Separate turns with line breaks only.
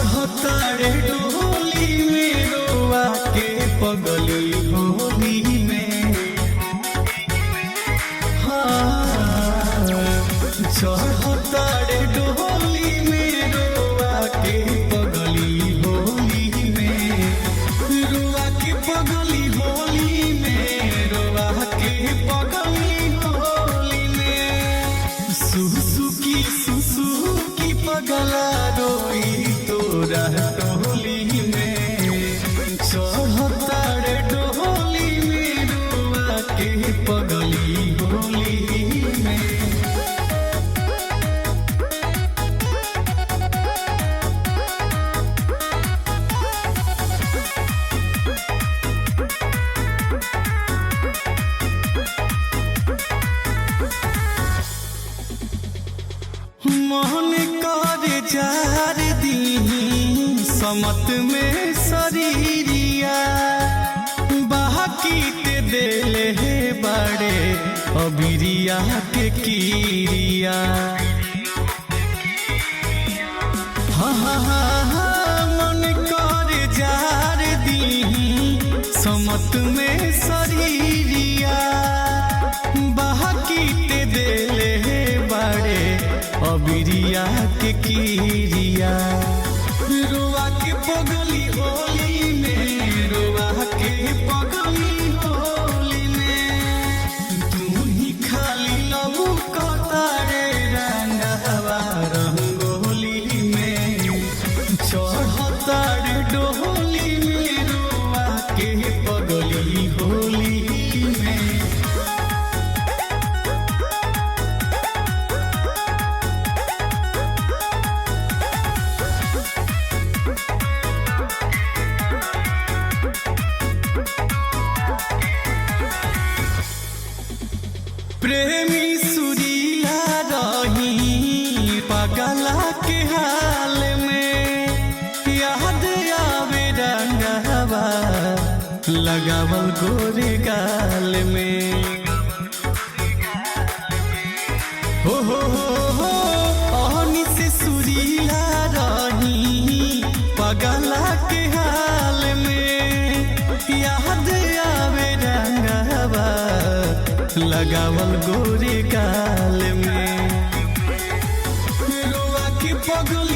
चढ़तारे डोली में रोआ के पगली होली में। हाँ चढ़तारे डोली में रोआ के पगली होली में। रोआ के पगली होली में, रोआ के पगली होली में। सुसु की पगला रोई तोरा डोली में। चढ़तारे डोली में रोआ के पगली होली में। मोहन कर जार दी समत में शरीरिया। बाकी ते देले हे बड़े अबिरिया के कीरिया। हाँ मन कर जार दी समत में शरीरिया। बाकी ते देले हे बड़े अबिरिया के कीरिया। रोआ के पगली होली में, रोआ के पगली होली में। तू ही खाली लबू कतारे रंगवा रंगोली में। चढ़तारे डोली में रोआ के पगली होली में। प्रेमी सुरीला रही पगला के हाल में। याद आवे रंगवा लगावल गोरे गाल में। हो अहनी से सुरीला रही पगला के हाल में। याद आवे रंगवा लगावल गोरे गाल में। रोआ के पगली